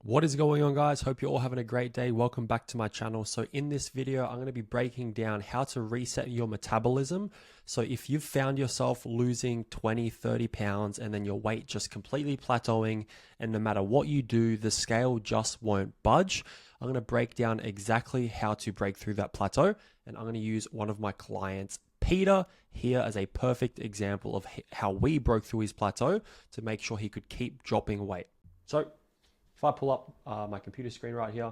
What is going on, guys? Hope you're all having a great day. Welcome back to my channel. So in this video, I'm going to be breaking down how to reset your metabolism. So if you've found yourself losing 20, 30 pounds and then your weight just completely plateauing, and no matter what you do, the scale just won't budge, I'm going to break down exactly how to break through that plateau. And I'm going to use one of my clients, Peter, here as a perfect example of how we broke through his plateau to make sure he could keep dropping weight. So if I pull up my computer screen right here,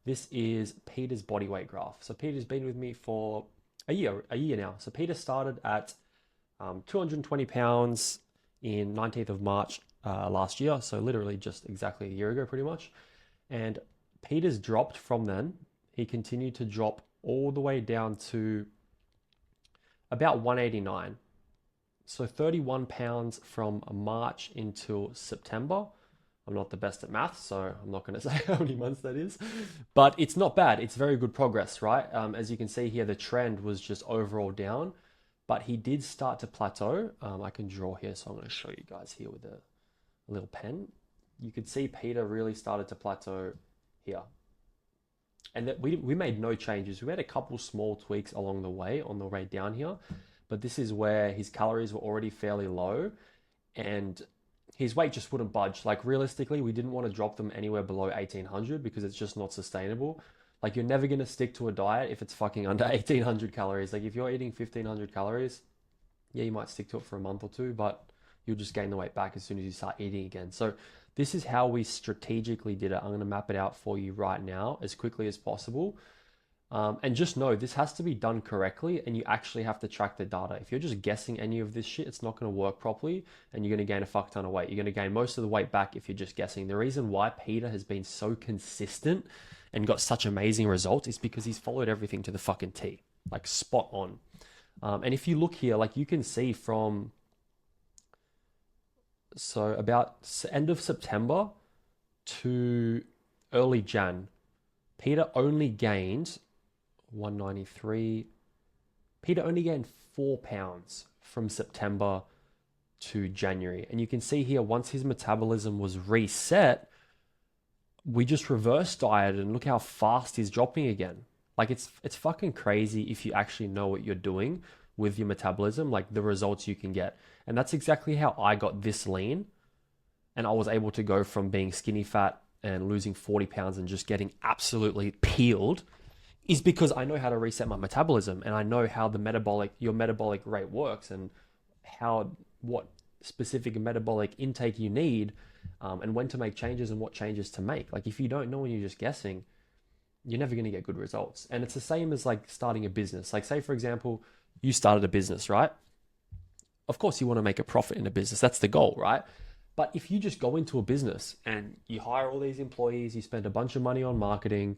this is Peter's body weight graph. So Peter's been with me for a year now. So Peter started at 220 pounds in 19th of March last year. So literally just exactly a year ago, pretty much. And Peter's dropped from then. He continued to drop all the way down to about 189. So 31 pounds from March until September. I'm not the best at math, so I'm not going to say how many months that is, but it's not bad. It's very good progress, right? As you can see here, the trend was just overall down, but he did start to plateau. I can draw here, so I'm going to show you guys here with a little pen. You could see Peter really started to plateau here. And that we made no changes. We made a couple small tweaks along the way on the way down here, but this is where his calories were already fairly low and his weight just wouldn't budge. Like realistically, we didn't want to drop them anywhere below 1800 because it's just not sustainable. Like you're never going to stick to a diet if it's fucking under 1800 calories. Like if you're eating 1500 calories, yeah, you might stick to it for a month or two, but you'll just gain the weight back as soon as you start eating again. So this is how we strategically did it. I'm going to map it out for you right now as quickly as possible. And just know this has to be done correctly and you actually have to track the data. If you're just guessing any of this shit, it's not going to work properly and you're going to gain a fuck ton of weight. You're going to gain most of the weight back if you're just guessing. The reason why Peter has been so consistent and got such amazing results is because he's followed everything to the fucking T, like spot on. And if you look here, like you can see from, so about end of September to early Jan, Peter only gained 193. Peter only gained 4 pounds from September to January. And you can see here, once his metabolism was reset, we just reverse dieted and look how fast he's dropping again. Like it's fucking crazy if you actually know what you're doing with your metabolism, like the results you can get. And that's exactly how I got this lean. And I was able to go from being skinny fat and losing 40 pounds and just getting absolutely peeled is because I know how to reset my metabolism and I know how your metabolic rate works and what specific metabolic intake you need, and when to make changes and what changes to make. Like if you don't know and you're just guessing, you're never going to get good results. And it's the same as like starting a business. Like say for example, you started a business, right? Of course you want to make a profit in a business. That's the goal, right? But if you just go into a business and you hire all these employees, you spend a bunch of money on marketing,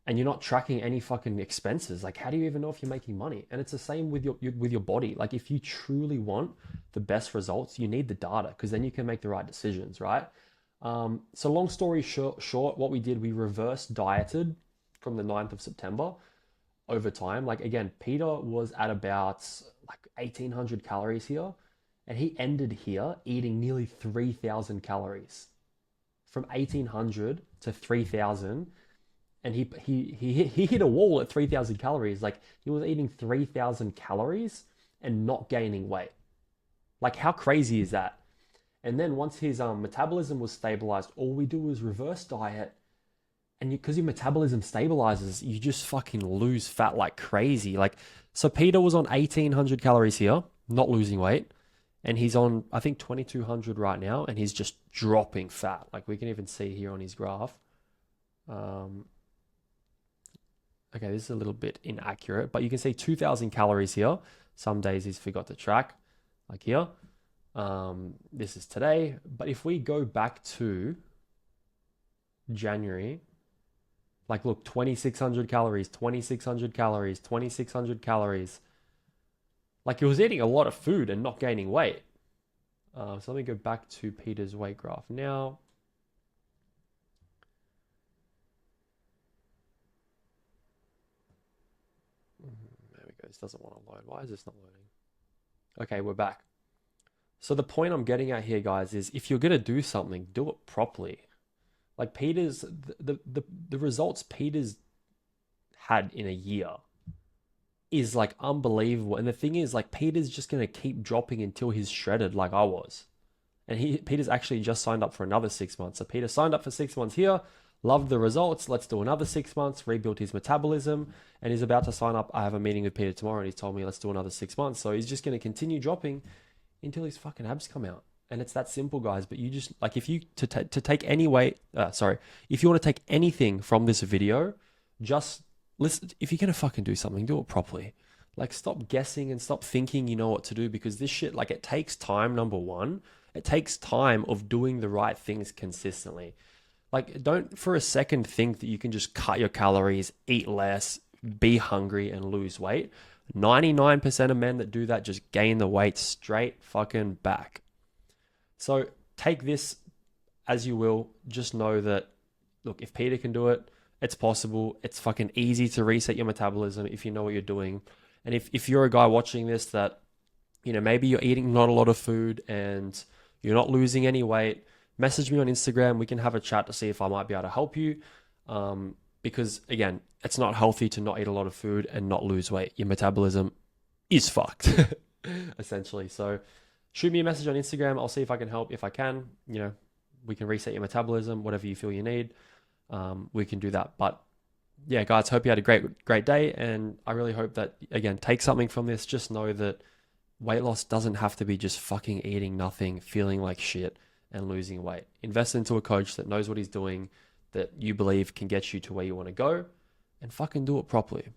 and you're not tracking any fucking expenses, like how do you even know if you're making money? And it's the same with your body. Like if you truly want the best results, you need the data because then you can make the right decisions, right? So long story short, what we did, we reverse dieted from the 9th of September over time. Like again, Peter was at about like 1800 calories here, and he ended here eating nearly 3000 calories from 1800 to 3000. And he hit a wall at 3000 calories. Like he was eating 3000 calories and not gaining weight. Like how crazy is that? And then once his metabolism was stabilized, all we do is reverse diet. And because your metabolism stabilizes, you just fucking lose fat like crazy. Like, so Peter was on 1800 calories here, not losing weight. And he's on, I think, 2200 right now. And he's just dropping fat. Like we can even see here on his graph. Okay, this is a little bit inaccurate, but you can see 2000 calories here. Some days he's forgot to track, like here. This is today. But if we go back to January, like look, 2600 calories, 2600 calories, 2600 calories. Like he was eating a lot of food and not gaining weight. So let me go back to Peter's weight graph now. There we go. This doesn't want to load. Why is this not loading? Okay, we're back. So the point I'm getting at here, guys, is if you're going to do something, do it properly. Like Peter's, the results Peter's had in a year is like unbelievable. And the thing is, like, Peter's just going to keep dropping until he's shredded like I was. And Peter's actually just signed up for another 6 months. So Peter signed up for 6 months here, loved the results. Let's do another 6 months, rebuild his metabolism. And he's about to sign up. I have a meeting with Peter tomorrow and he's told me let's do another 6 months. So he's just going to continue dropping until his fucking abs come out. And it's that simple, guys. But you just, like, if you, to take any weight, if you want to take anything from this video, just listen. If you're going to fucking do something, do it properly. Like, stop guessing and stop thinking you know what to do, because this shit, like, it takes time, number one. It takes time of doing the right things consistently. Like, don't for a second think that you can just cut your calories, eat less, be hungry, and lose weight. 99% of men that do that just gain the weight straight fucking back. So take this as you will. Just know that, look, if Peter can do it, it's possible. It's fucking easy to reset your metabolism if you know what you're doing. And if you're a guy watching this that, you know, maybe you're eating not a lot of food and you're not losing any weight, message me on Instagram. We can have a chat to see if I might be able to help you. Because again, it's not healthy to not eat a lot of food and not lose weight. Your metabolism is fucked, essentially. So shoot me a message on Instagram. I'll see if I can help. If I can, you know, we can reset your metabolism, whatever you feel you need. We can do that. But yeah, guys, hope you had a great day. And I really hope that, again, take something from this. Just know that weight loss doesn't have to be just fucking eating nothing, feeling like shit, and losing weight. Invest into a coach that knows what he's doing, that you believe can get you to where you want to go, and fucking do it properly.